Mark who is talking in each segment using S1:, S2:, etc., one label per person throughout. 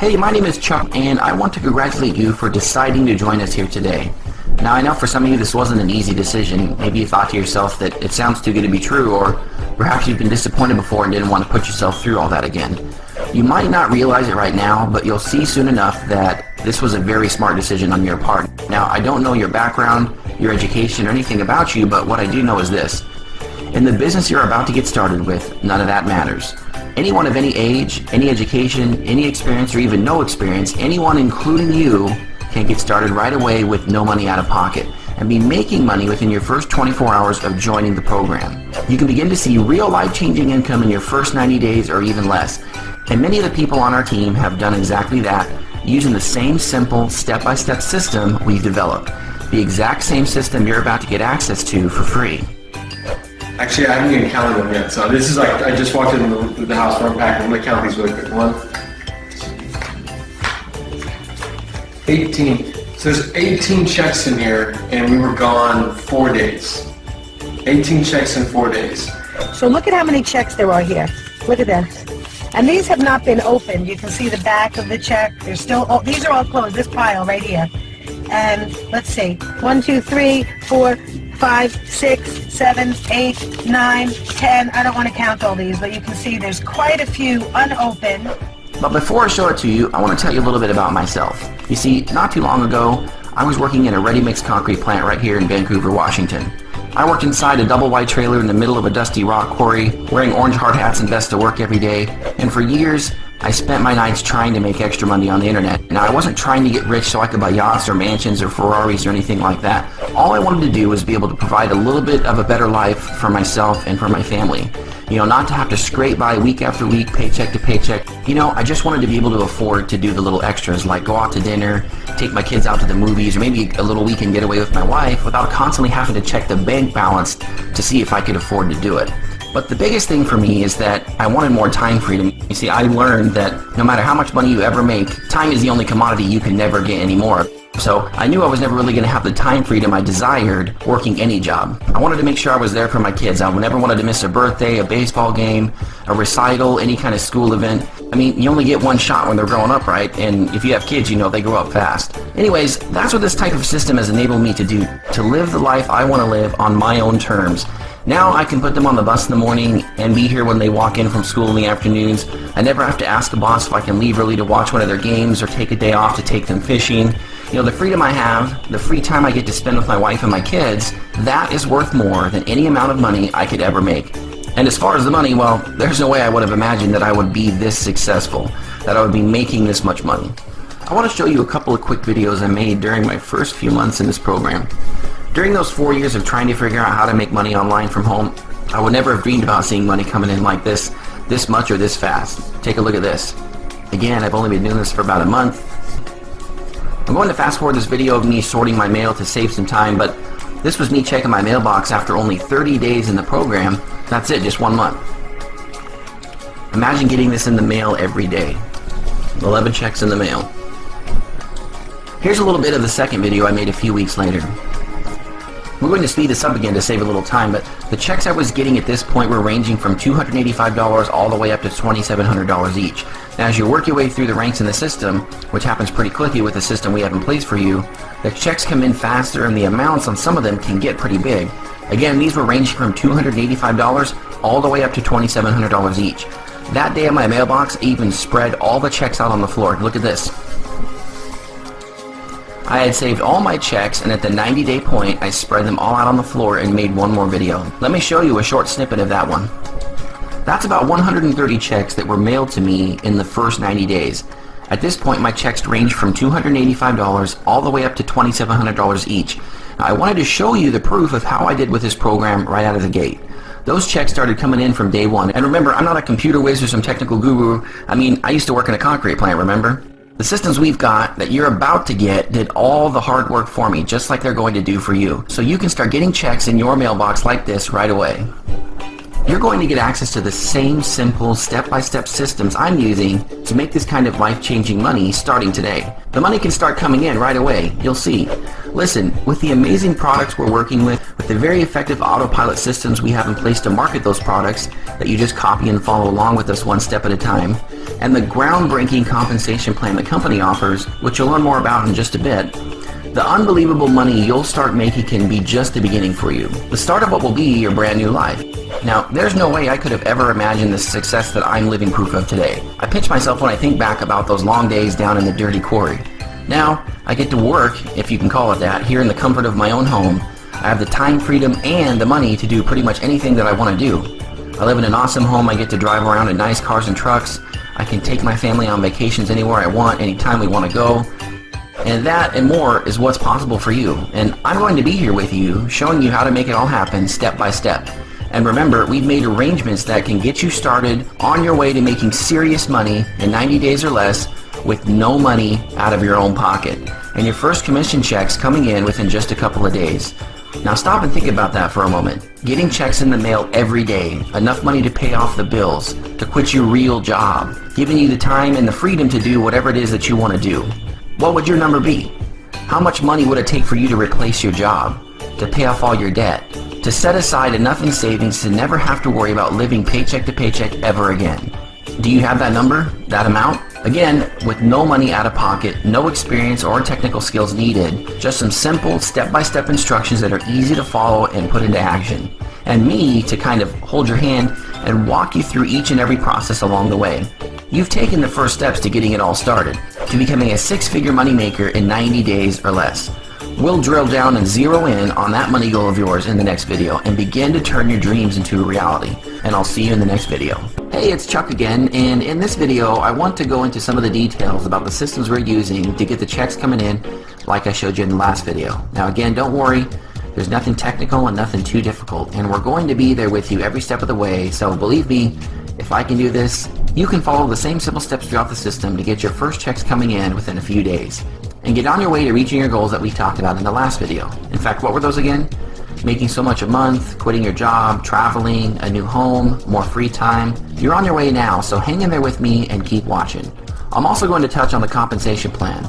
S1: Hey, my name is Chuck, and I want to congratulate you for deciding to join us here today. Now, I know for some of you this wasn't an easy decision. Maybe you thought to yourself that it sounds too good to be true, or perhaps you've been disappointed before and didn't want to put yourself through all that again. You might not realize it right now, but you'll see soon enough that this was a very smart decision on your part. Now, I don't know your background, your education, or anything about you, but what I do know is this. In the business you're about to get started with, none of that matters. Anyone of any age, any education, any experience, or even no experience, anyone including you can get started right away with no money out of pocket and be making money within your first 24 hours of joining the program. You can begin to see real life-changing income in your first 90 days or even less. And many of the people on our team have done exactly that, using the same simple step-by-step system we've developed. The exact same system you're about to get access to for free.
S2: Actually, I haven't even counted them yet, so this is like, I just walked into the house, we're unpacking. I'm going to count these really quick. 1, 18. So there's 18 checks in here, and we were gone 4 days. 18 checks in 4 days.
S3: So look at how many checks there are here. Look at this. And these have not been opened. You can see the back of the check. They're still, these are all closed, this pile right here. And let's see, 1, 2, 3, 4, 5, 6, 7, 8, 9, 10. I don't want to count all these, but you can see there's quite a few unopened.
S1: But before I show it to you, I want to tell you a little bit about myself. You see, not too long ago, I was working in a ready-mix concrete plant right here in Vancouver, Washington. I worked inside a double-wide trailer in the middle of a dusty rock quarry, wearing orange hard hats and vests to work every day, and for years, I spent my nights trying to make extra money on the internet. Now, I wasn't trying to get rich so I could buy yachts or mansions or Ferraris or anything like that. All I wanted to do was be able to provide a little bit of a better life for myself and for my family. You know, not to have to scrape by week after week, paycheck to paycheck. You know, I just wanted to be able to afford to do the little extras, like go out to dinner, take my kids out to the movies, or maybe a little weekend getaway with my wife without constantly having to check the bank balance to see if I could afford to do it. But the biggest thing for me is that I wanted more time freedom. You see, I learned that no matter how much money you ever make, time is the only commodity you can never get anymore. So I knew I was never really going to have the time freedom I desired working any job. I wanted to make sure I was there for my kids. I never wanted to miss a birthday, a baseball game, a recital, any kind of school event. I mean, you only get one shot when they're growing up, right? And if you have kids, you know they grow up fast. Anyways, that's what this type of system has enabled me to do, to live the life I want to live on my own terms. Now I can put them on the bus in the morning and be here when they walk in from school in the afternoons. I never have to ask a boss if I can leave early to watch one of their games or take a day off to take them fishing. You know, the freedom I have, the free time I get to spend with my wife and my kids, that is worth more than any amount of money I could ever make. And as far as the money, well, there's no way I would have imagined that I would be this successful, that I would be making this much money. I want to show you a couple of quick videos I made during my first few months in this program. During those 4 years of trying to figure out how to make money online from home, I would never have dreamed about seeing money coming in like this much or this fast. Take a look at this. Again, I've only been doing this for about a month. I'm going to fast forward this video of me sorting my mail to save some time, but this was me checking my mailbox after only 30 days in the program. That's it, just 1 month. Imagine getting this in the mail every day. 11 checks in the mail. Here's a little bit of the second video I made a few weeks later. We're going to speed this up again to save a little time, but the checks I was getting at this point were ranging from $285 all the way up to $2,700 each. Now, as you work your way through the ranks in the system, which happens pretty quickly with the system we have in place for you, the checks come in faster and the amounts on some of them can get pretty big. Again, these were ranging from $285 all the way up to $2,700 each. That day in my mailbox, I even spread all the checks out on the floor. Look at this. I had saved all my checks, and at the 90-day point, I spread them all out on the floor and made one more video. Let me show you a short snippet of that one. That's about 130 checks that were mailed to me in the first 90 days. At this point, my checks ranged from $285 all the way up to $2,700 each. Now, I wanted to show you the proof of how I did with this program right out of the gate. Those checks started coming in from day one. And remember, I'm not a computer whiz or some technical guru. I mean, I used to work in a concrete plant, remember? The systems we've got that you're about to get did all the hard work for me, just like they're going to do for you. So you can start getting checks in your mailbox like this right away. You're going to get access to the same simple step-by-step systems I'm using to make this kind of life-changing money starting today. The money can start coming in right away, you'll see. Listen, with the amazing products we're working with the very effective autopilot systems we have in place to market those products that you just copy and follow along with us one step at a time, and the groundbreaking compensation plan the company offers, which you'll learn more about in just a bit, the unbelievable money you'll start making can be just the beginning for you, the start of what will be your brand new life. Now, there's no way I could have ever imagined the success that I'm living proof of today. I pinch myself when I think back about those long days down in the dirty quarry. Now, I get to work, if you can call it that, here in the comfort of my own home. I have the time freedom and the money to do pretty much anything that I want to do. I live in an awesome home. I get to drive around in nice cars and trucks. I can take my family on vacations anywhere I want, anytime we want to go. And that and more is what's possible for you. And I'm going to be here with you, showing you how to make it all happen step by step. And remember, we've made arrangements that can get you started on your way to making serious money in 90 days or less with no money out of your own pocket. And your first commission checks coming in within just a couple of days. Now stop and think about that for a moment. Getting checks in the mail every day, enough money to pay off the bills, to quit your real job, giving you the time and the freedom to do whatever it is that you want to do. What would your number be? How much money would it take for you to replace your job, to pay off all your debt, to set aside enough in savings to never have to worry about living paycheck to paycheck ever again? Do you have that number, that amount? Again, with no money out of pocket, no experience or technical skills needed, just some simple step-by-step instructions that are easy to follow and put into action. And me to kind of hold your hand and walk you through each and every process along the way. You've taken the first steps to getting it all started, to becoming a six-figure moneymaker in 90 days or less. We'll drill down and zero in on that money goal of yours in the next video and begin to turn your dreams into a reality. And I'll see you in the next video. Hey, it's Chuck again, and in this video I want to go into some of the details about the systems we're using to get the checks coming in like I showed you in the last video. Now again, don't worry, there's nothing technical and nothing too difficult, and we're going to be there with you every step of the way, so believe me, if I can do this, you can follow the same simple steps throughout the system to get your first checks coming in within a few days. And get on your way to reaching your goals that we talked about in the last video. In fact, what were those again? Making so much a month, quitting your job, traveling, a new home, more free time. You're on your way now, so hang in there with me and keep watching. I'm also going to touch on the compensation plan,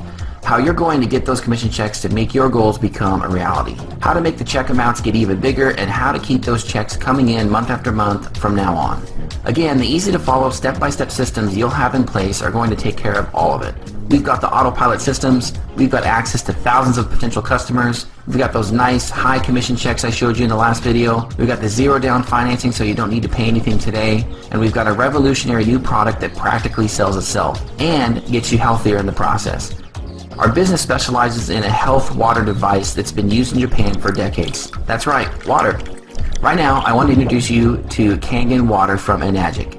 S1: how you're going to get those commission checks to make your goals become a reality, how to make the check amounts get even bigger, and how to keep those checks coming in month after month from now on. Again, the easy to follow step-by-step systems you'll have in place are going to take care of all of it. We've got the autopilot systems, we've got access to thousands of potential customers, we've got those nice high commission checks I showed you in the last video, we've got the zero down financing so you don't need to pay anything today, and we've got a revolutionary new product that practically sells itself and gets you healthier in the process. Our business specializes in a health water device that's been used in Japan for decades. That's right, water. Right now, I want to introduce you to Kangen Water from Enagic.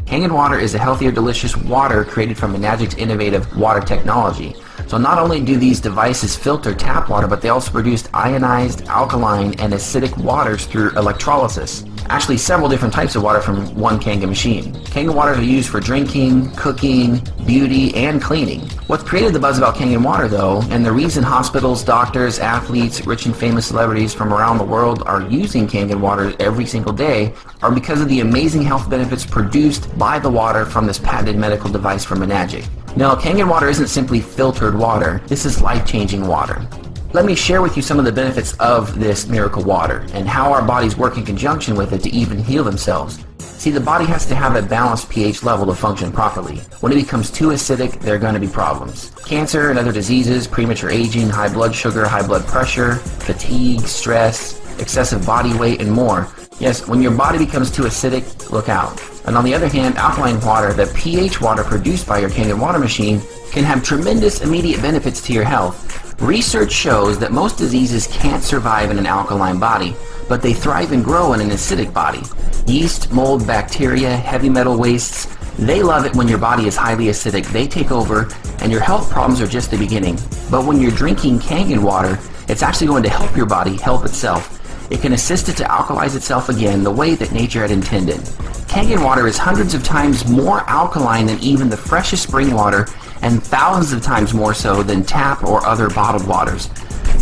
S1: Kangen Water is a healthier, delicious water created from Enagic's innovative water technology. So not only do these devices filter tap water, but they also produce ionized, alkaline, and acidic waters through electrolysis. Actually, several different types of water from one Kangen machine. Kangen waters are used for drinking, cooking, beauty, and cleaning. What's created the buzz about Kangen water, though, and the reason hospitals, doctors, athletes, rich and famous celebrities from around the world are using Kangen water every single day, are because of the amazing health benefits produced by the water from this patented medical device from Enagic. Now, Kangen water isn't simply filtered water. This is life-changing water. Let me share with you some of the benefits of this miracle water and how our bodies work in conjunction with it to even heal themselves. See, the body has to have a balanced pH level to function properly. When it becomes too acidic, there are going to be problems. Cancer and other diseases, premature aging, high blood sugar, high blood pressure, fatigue, stress, excessive body weight, and more. Yes, when your body becomes too acidic, look out. And on the other hand, alkaline water, the pH water produced by your Kangen water machine, can have tremendous immediate benefits to your health. Research shows that most diseases can't survive in an alkaline body, but they thrive and grow in an acidic body. Yeast, mold, bacteria, heavy metal wastes, they love it when your body is highly acidic. They take over, and your health problems are just the beginning. But when you're drinking Kangen water, it's actually going to help your body help itself. It can assist it to alkalize itself again the way that nature had intended. Kangen water is hundreds of times more alkaline than even the freshest spring water, and thousands of times more so than tap or other bottled waters.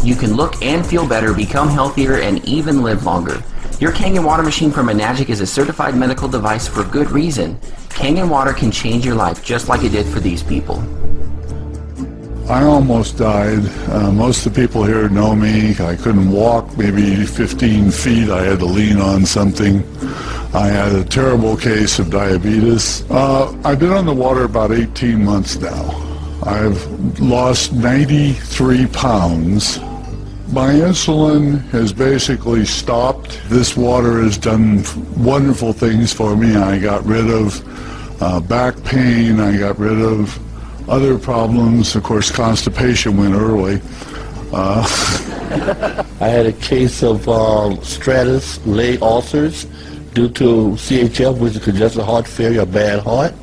S1: You can look and feel better, become healthier, and even live longer. Your Kangen water machine from Enagic is a certified medical device for good reason. Kangen water can change your life just like it did for these people.
S4: I almost died. Most of the people here know me. I couldn't walk maybe 15 feet. I had to lean on something. I had a terrible case of diabetes. I've been on the water about 18 months now. I've lost 93 pounds. My insulin has basically stopped. This water has done wonderful things for me. I got rid of back pain. I got rid of other problems. Of course, constipation went early.
S5: I had a case of stratus leg ulcers due to CHF, which is congestive heart failure, a bad heart.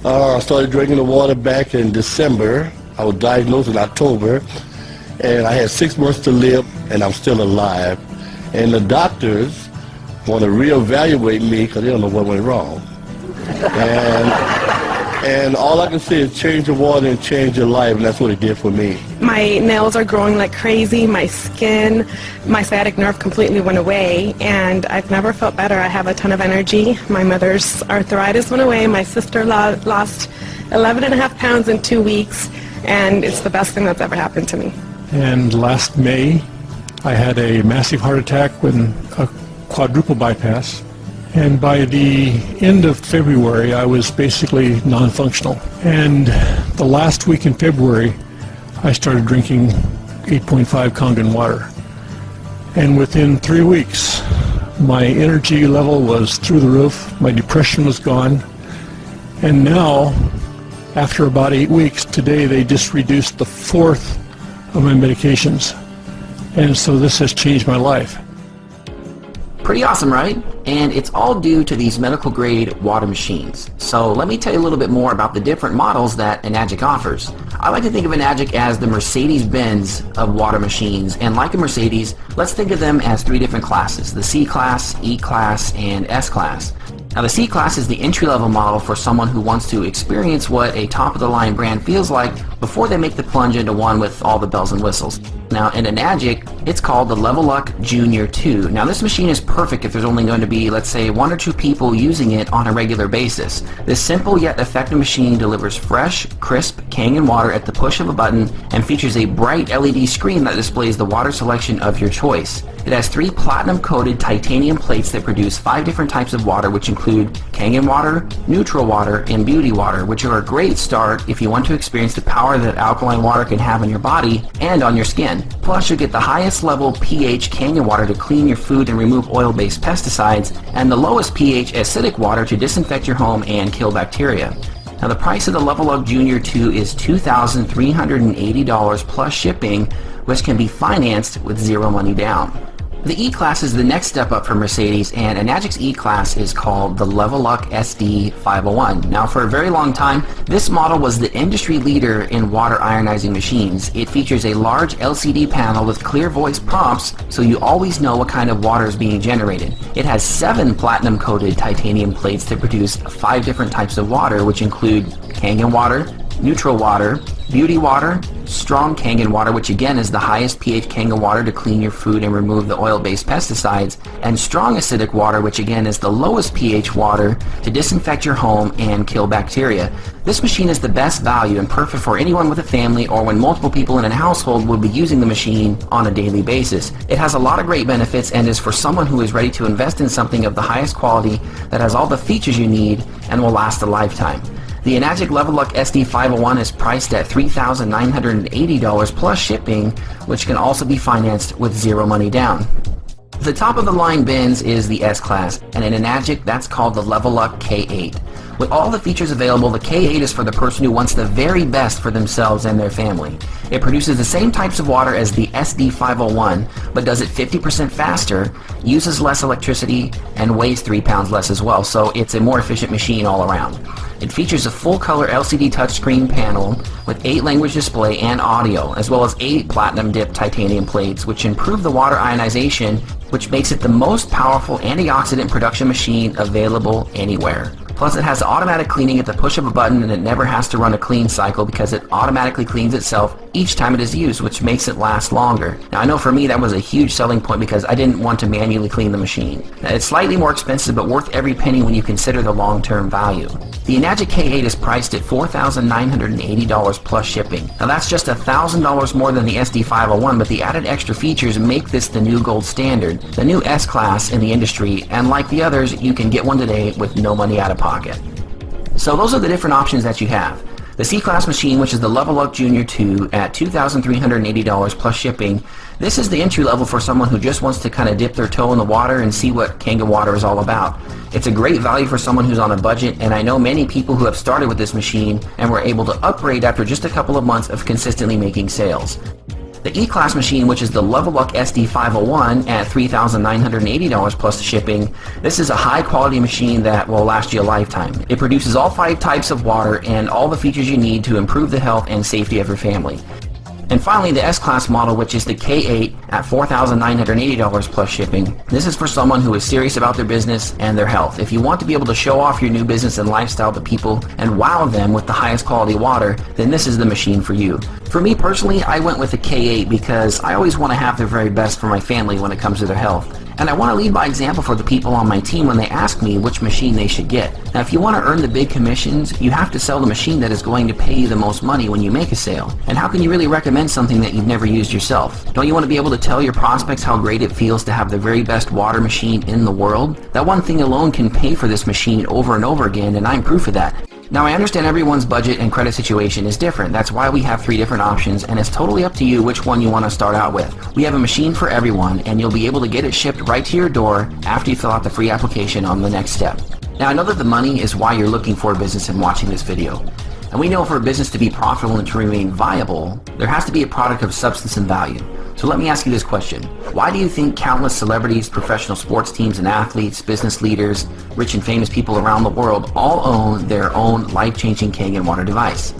S5: I started drinking the water back in December. I was diagnosed in October, and I had 6 months to live, and I'm still alive. And the doctors want to reevaluate me because they don't know what went wrong. And all I can say is change the water and change your life, and that's what it did for me.
S6: My nails are growing like crazy, my skin, my sciatic nerve completely went away, and I've never felt better. I have a ton of energy. My mother's arthritis went away. My sister lost 11.5 pounds in 2 weeks, and it's the best thing that's ever happened to me.
S7: And last May, I had a massive heart attack with a quadruple bypass. And by the end of February, I was basically non-functional. And the last week in February, I started drinking 8.5 Kangen water. And within 3 weeks, my energy level was through the roof, my depression was gone. And now, after about 8 weeks, today they just reduced the 4th of my medications. And so this has changed my life.
S1: Pretty awesome, right? And it's all due to these medical grade water machines. So let me tell you a little bit more about the different models that Enagic offers. I like to think of Enagic as the Mercedes-Benz of water machines, and like a Mercedes, let's think of them as 3 different classes: the C-Class, E-Class, and S-Class. Now the C-Class is the entry-level model for someone who wants to experience what a top-of-the-line brand feels like before they make the plunge into one with all the bells and whistles. Now in Enagic, it's called the Leveluck Junior 2. Now this machine is perfect if there's only going to be, let's say, 1 or 2 people using it on a regular basis. This simple yet effective machine delivers fresh, crisp Kangen water at the push of a button and features a bright LED screen that displays the water selection of your choice. It has 3 platinum-coated titanium plates that produce 5 different types of water, which include Kangen water, neutral water, and beauty water, which are a great start if you want to experience the power that alkaline water can have on your body and on your skin. Plus, you'll get the highest level pH Kangen water to clean your food and remove oil-based pesticides, and the lowest pH acidic water to disinfect your home and kill bacteria. Now the price of the Leveluck Junior 2 is $2,380 plus shipping, which can be financed with 0 money down. The E-Class is the next step up for Mercedes, and Enagic's E-Class is called the Leveluck SD501. Now for a very long time, this model was the industry leader in water ionizing machines. It features a large LCD panel with clear voice prompts, so you always know what kind of water is being generated. It has 7 platinum-coated titanium plates that produce 5 different types of water, which include Kangen water, neutral water, beauty water, strong Kangen water, which again is the highest pH Kangen water to clean your food and remove the oil-based pesticides, and strong acidic water, which again is the lowest pH water to disinfect your home and kill bacteria. This machine is the best value and perfect for anyone with a family or when multiple people in a household will be using the machine on a daily basis. It has a lot of great benefits and is for someone who is ready to invest in something of the highest quality that has all the features you need and will last a lifetime. The Enagic Leveluck SD501 is priced at $3,980 plus shipping, which can also be financed with 0 money down. The top of the line bins is the S-Class, and in Enagic that's called the Leveluck K8. With all the features available, the K8 is for the person who wants the very best for themselves and their family. It produces the same types of water as the SD501, but does it 50% faster, uses less electricity, and weighs 3 pounds less as well, so it's a more efficient machine all around. It features a full-color LCD touchscreen panel with 8-language display and audio, as well as 8 platinum-dipped titanium plates, which improve the water ionization, which makes it the most powerful antioxidant production machine available anywhere. Plus, it has automatic cleaning at the push of a button, and it never has to run a clean cycle because it automatically cleans itself each time it is used, which makes it last longer. Now, I know for me that was a huge selling point because I didn't want to manually clean the machine. Now, it's slightly more expensive, but worth every penny when you consider the long-term value. The Enagic K8 is priced at $4,980 plus shipping. Now, that's just $1,000 more than the SD501, but the added extra features make this the new gold standard, the new S-Class in the industry, and like the others, you can get one today with no money out of pocket. So those are the different options that you have. The C-Class machine, which is the Level Up Junior 2 at $2,380 plus shipping, this is the entry level for someone who just wants to kind of dip their toe in the water and see what Kangen water is all about. It's a great value for someone who's on a budget, and I know many people who have started with this machine and were able to upgrade after just a couple of months of consistently making sales. The E-Class machine, which is the Level Up SD501 at $3,980 plus shipping, this is a high-quality machine that will last you a lifetime. It produces all 5 types of water and all the features you need to improve the health and safety of your family. And finally, the S-Class model, which is the K8 at $4,980 plus shipping. This is for someone who is serious about their business and their health. If you want to be able to show off your new business and lifestyle to people and wow them with the highest quality water, then this is the machine for you. For me personally, I went with the K8 because I always want to have the very best for my family when it comes to their health. And I want to lead by example for the people on my team when they ask me which machine they should get. Now, if you want to earn the big commissions, you have to sell the machine that is going to pay you the most money when you make a sale. And how can you really recommend something that you've never used yourself? Don't you want to be able to tell your prospects how great it feels to have the very best water machine in the world? That one thing alone can pay for this machine over and over again, and I'm proof of that. Now, I understand everyone's budget and credit situation is different. That's why we have 3 different options, and it's totally up to you which one you want to start out with. We have a machine for everyone, and you'll be able to get it shipped right to your door after you fill out the free application on the next step. Now, I know that the money is why you're looking for a business and watching this video. And we know for a business to be profitable and to remain viable, there has to be a product of substance and value. So let me ask you this question. Why do you think countless celebrities, professional sports teams and athletes, business leaders, rich and famous people around the world all own their own life-changing Kangen water device?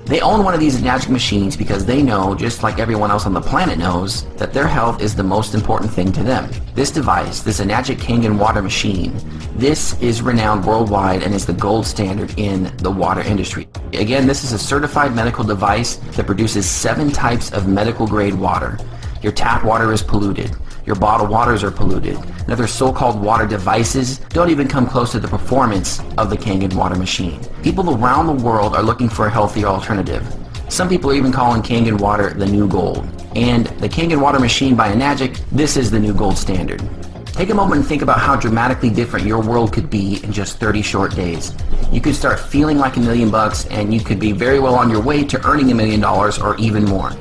S1: They own one of these Enagic machines because they know, just like everyone else on the planet knows, that their health is the most important thing to them. This device, this Enagic Kangen water machine, this is renowned worldwide and is the gold standard in the water industry. Again, this is a certified medical device that produces 7 types of medical grade water. Your tap water is polluted. Your bottled waters are polluted. And other so-called water devices don't even come close to the performance of the Kangen water machine. People around the world are looking for a healthier alternative. Some people are even calling Kangen water the new gold. And the Kangen water machine by Enagic, this is the new gold standard. Take a moment and think about how dramatically different your world could be in just 30 short days. You could start feeling like $1 million and you could be very well on your way to earning $1 million or even more.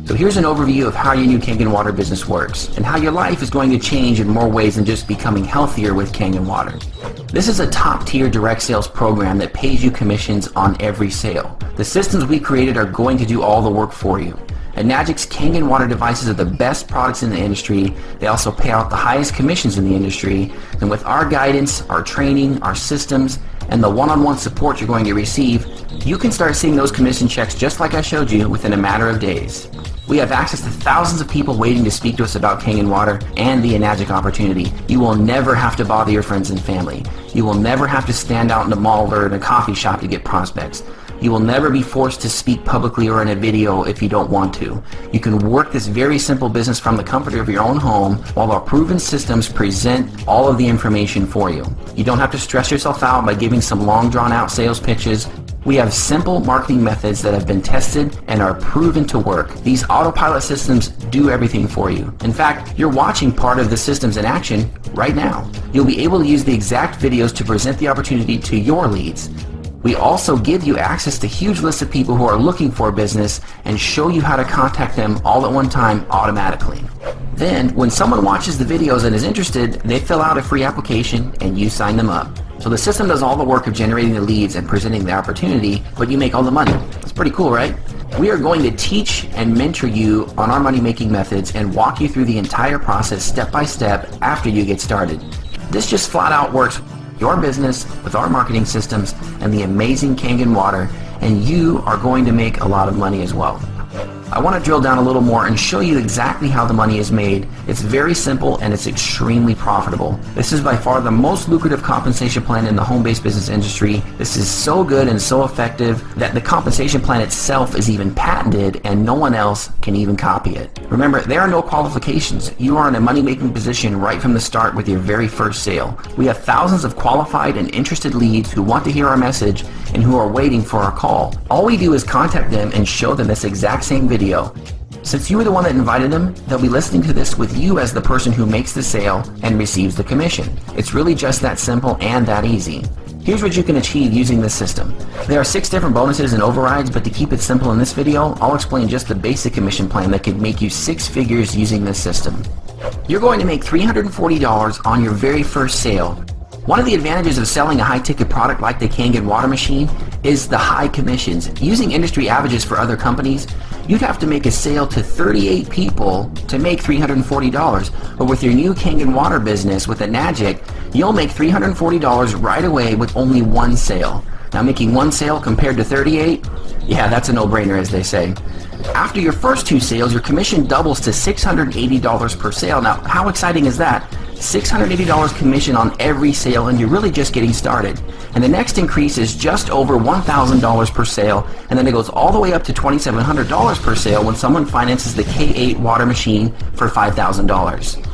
S1: So here's an overview of how your new Kangen water business works and how your life is going to change in more ways than just becoming healthier with Kangen water. This is a top-tier direct sales program that pays you commissions on every sale. The systems we created are going to do all the work for you. Enagic's Kangen water devices are the best products in the industry. They also pay out the highest commissions in the industry. And with our guidance, our training, our systems, and the one-on-one support you're going to receive, you can start seeing those commission checks just like I showed you within a matter of days. We have access to thousands of people waiting to speak to us about Kangen water and the Enagic opportunity. You will never have to bother your friends and family. You will never have to stand out in a mall or in a coffee shop to get prospects. You will never be forced to speak publicly or in a video if you don't want to. You can work this very simple business from the comfort of your own home while our proven systems present all of the information for you. You don't have to stress yourself out by giving some long drawn out sales pitches. We have simple marketing methods that have been tested and are proven to work. These autopilot systems do everything for you. In fact, you're watching part of the systems in action right now. You'll be able to use the exact videos to present the opportunity to your leads. We also give you access to huge lists of people who are looking for a business and show you how to contact them all at one time automatically. Then, when someone watches the videos and is interested, they fill out a free application and you sign them up. So the system does all the work of generating the leads and presenting the opportunity, but you make all the money. It's pretty cool, right? We are going to teach and mentor you on our money-making methods and walk you through the entire process step by step after you get started. This just flat out works your business with our marketing systems and the amazing Kangen water, and you are going to make a lot of money as well. I want to drill down a little more and show you exactly how the money is made. It's very simple and it's extremely profitable. This is by far the most lucrative compensation plan in the home-based business industry. This is so good and so effective that the compensation plan itself is even patented and no one else can even copy it. Remember, there are no qualifications. You are in a money-making position right from the start with your very first sale. We have thousands of qualified and interested leads who want to hear our message and who are waiting for our call. All we do is contact them and show them this exact same video. Since you were the one that invited them, they'll be listening to this with you as the person who makes the sale and receives the commission. It's really just that simple and that easy. Here's what you can achieve using this system. There are 6 different bonuses and overrides, but to keep it simple in this video, I'll explain just the basic commission plan that could make you 6 figures using this system. You're going to make $340 on your very first sale. One of the advantages of selling a high-ticket product like the Kangen water machine is the high commissions. Using industry averages for other companies, you'd have to make a sale to 38 people to make $340. But with your new Kangen water business with Enagic, you'll make $340 right away with only 1 sale. Now, making 1 sale compared to 38, yeah, that's a no-brainer, as they say. After your first 2 sales, your commission doubles to $680 per sale. Now, how exciting is that? $680 commission on every sale, and you're really just getting started. And the next increase is just over $1,000 per sale, and then it goes all the way up to $2,700 per sale when someone finances the K8 water machine for $5,000.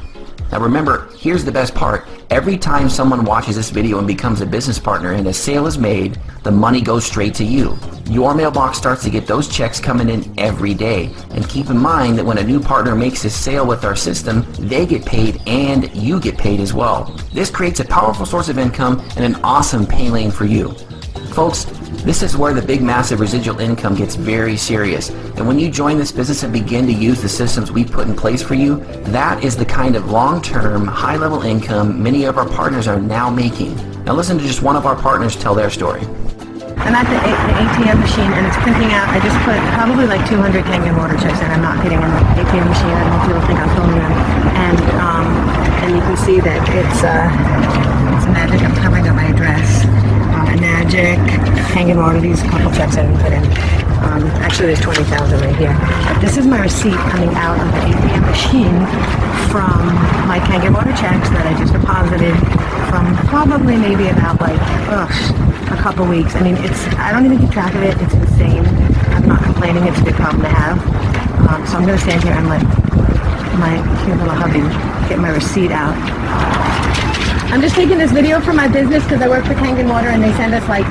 S1: Now remember, here's the best part. Every time someone watches this video and becomes a business partner and a sale is made, the money goes straight to you. Your mailbox starts to get those checks coming in every day. And keep in mind that when a new partner makes a sale with our system, they get paid and you get paid as well. This creates a powerful source of income and an awesome pay lane for you. Folks, this is where the big massive residual income gets very serious. And when you join this business and begin to use the systems we put in place for you, that is the kind of long-term, high-level income many of our partners are now making. Now listen to just one of our partners tell their story.
S3: I'm at the ATM machine and it's printing out. I just put probably like 200 Kangen water checks in. I'm not kidding. In the ATM machine, I don't know if people think I'm filming them. And you can see that it's Enagic. I'm covering up my address. Enagic, Kangen water. These couple checks I didn't put in. Actually, there's 20,000 right here. But this is my receipt coming out of the ATM machine from my Kangen water checks that I just deposited from probably maybe about like a couple weeks. I mean, I don't even keep track of it. It's insane. I'm not complaining. It's a good problem to have. So I'm going to stand here and let my cute little hubby get my receipt out. I'm just taking this video for my business because I work for Kangen Water and they send us like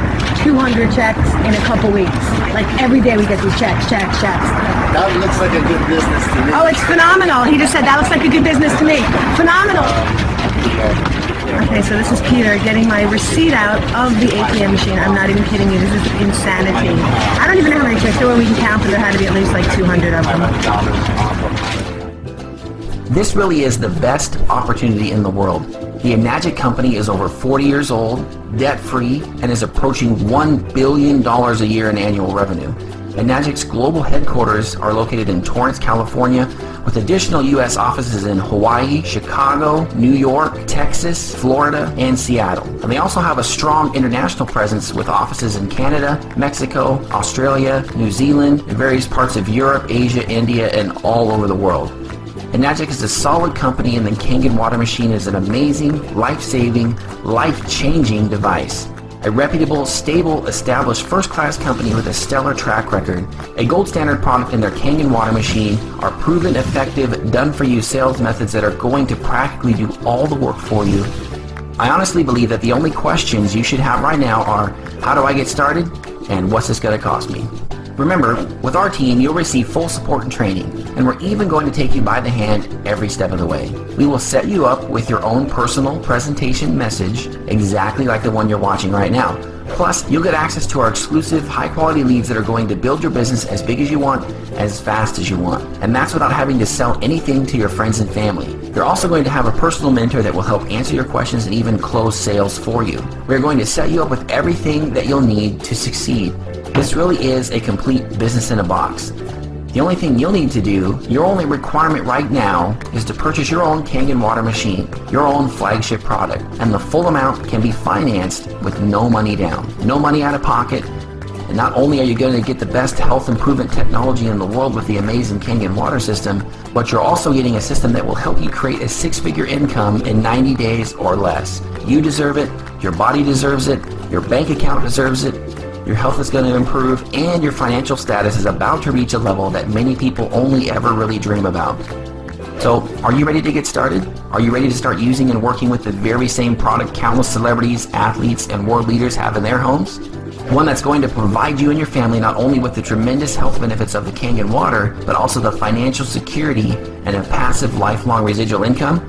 S3: 200 checks in a couple weeks. Like every day we get these checks.
S5: That looks like a good business to me.
S3: Oh, it's phenomenal. He just said that looks like a good business to me. Phenomenal. Okay, so this is Peter getting my receipt out of the ATM machine. I'm not even kidding you. This is insanity. I don't even know how many checks there were. We can count, but there had to be at least like 200 of them.
S1: This really is the best opportunity in the world. The Enagic company is over 40 years old, debt-free, and is approaching $1 billion a year in annual revenue. Enagic's global headquarters are located in Torrance, California, with additional U.S. offices in Hawaii, Chicago, New York, Texas, Florida, and Seattle. And they also have a strong international presence with offices in Canada, Mexico, Australia, New Zealand, and various parts of Europe, Asia, India, and all over the world. Enagic is a solid company, and the Kangen water machine is an amazing, life-saving, life-changing device. A reputable, stable, established first-class company with a stellar track record. A gold standard product in their Kangen water machine are proven, effective, done-for-you sales methods that are going to practically do all the work for you. I honestly believe that the only questions you should have right now are, how do I get started, and what's this going to cost me? Remember, with our team, you'll receive full support and training, and we're even going to take you by the hand every step of the way. We will set you up with your own personal presentation message, exactly like the one you're watching right now. Plus, you'll get access to our exclusive, high-quality leads that are going to build your business as big as you want, as fast as you want. And that's without having to sell anything to your friends and family. You're also going to have a personal mentor that will help answer your questions and even close sales for you. We're going to set you up with everything that you'll need to succeed. This really is a complete business in a box. The only thing you'll need to do, your only requirement right now, is to purchase your own Kangen water machine, your own flagship product, and the full amount can be financed with no money down, no money out of pocket, And not only are you going to get the best health improvement technology in the world with the amazing Kangen water system, but you're also getting a system that will help you create a 6-figure income in 90 days or less. You deserve it, your body deserves it, your bank account deserves it, your health is going to improve, and your financial status is about to reach a level that many people only ever really dream about. So, are you ready to get started? Are you ready to start using and working with the very same product countless celebrities, athletes, and world leaders have in their homes? One that's going to provide you and your family not only with the tremendous health benefits of the Kangen water, but also the financial security and a passive lifelong residual income?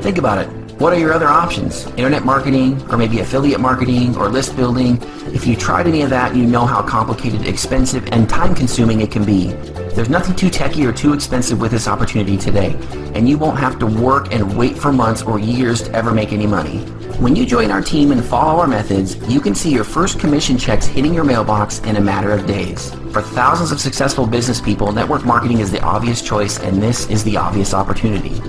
S1: Think about it. What are your other options? Internet marketing, or maybe affiliate marketing, or list building? If you tried any of that, you know how complicated, expensive, and time-consuming it can be. There's nothing too techy or too expensive with this opportunity today, and you won't have to work and wait for months or years to ever make any money. When you join our team and follow our methods, you can see your first commission checks hitting your mailbox in a matter of days. For thousands of successful business people, network marketing is the obvious choice, and this is the obvious opportunity.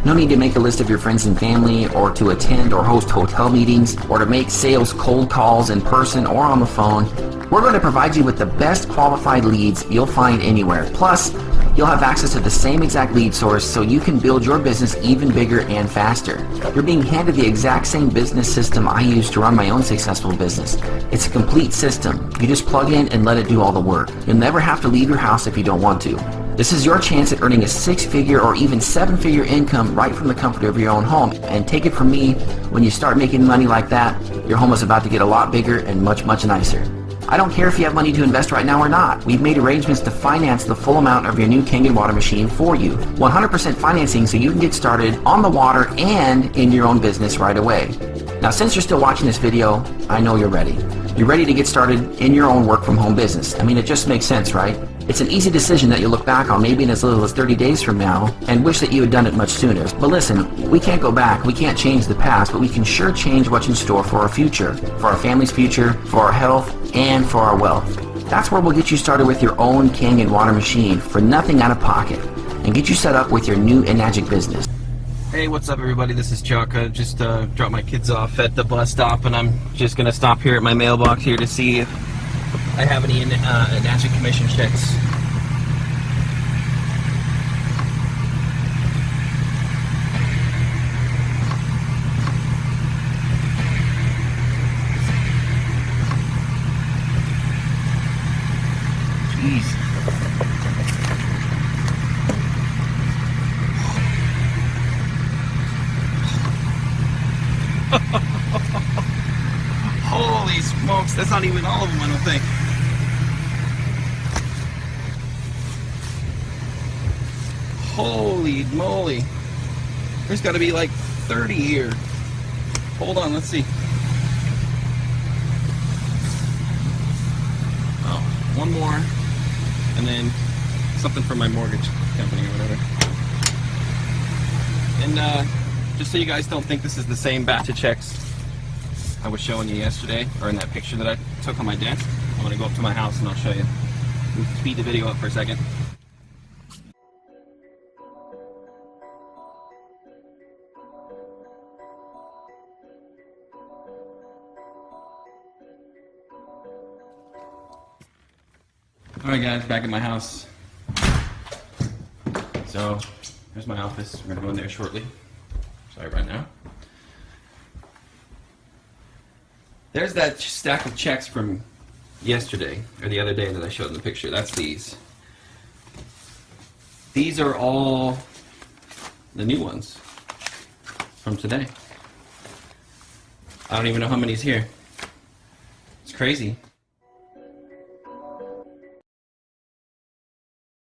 S1: No need to make a list of your friends and family, or to attend or host hotel meetings, or to make sales cold calls in person or on the phone. We're going to provide you with the best qualified leads you'll find anywhere. Plus, you'll have access to the same exact lead source so you can build your business even bigger and faster. You're being handed the exact same business system I use to run my own successful business. It's a complete system. You just plug in and let it do all the work. You'll never have to leave your house if you don't want to. This is your chance at earning a 6-figure or even 7-figure income right from the comfort of your own home. And take it from me, when you start making money like that, your home is about to get a lot bigger and much, much nicer. I don't care if you have money to invest right now or not. We've made arrangements to finance the full amount of your new Kangen water machine for you. 100% financing so you can get started on the water and in your own business right away. Now, since you're still watching this video, I know you're ready. You're ready to get started in your own work from home business. I mean, it just makes sense, right? It's an easy decision that you look back on maybe in as little as 30 days from now and wish that you had done it much sooner. But listen, we can't go back, we can't change the past, but we can sure change what's in store for our future, for our family's future, for our health, and for our wealth. That's where we'll get you started with your own Kangen water machine for nothing out of pocket and get you set up with your new Enagic business.
S8: Hey, what's up everybody? This is Chuck. I just dropped my kids off at the bus stop and I'm just going to stop here at my mailbox here to see if I have any Enagic commission checks. Jeez. Holy smokes, that's not even all of them, I don't think. Holy moly. There's got to be like 30 here. Hold on, let's see. Oh, one more. And then something from my mortgage company or whatever. And just so you guys don't think this is the same batch of checks I was showing you yesterday, or in that picture that I took on my desk, I'm going to go up to my house and I'll show you. Speed the video up for a second. Alright guys, back at my house. So, here's my office. We're going to go in there shortly. Sorry right now. There's that stack of checks from yesterday, or the other day that I showed in the picture. That's these. These are all the new ones from today. I don't even know how many's here. It's crazy.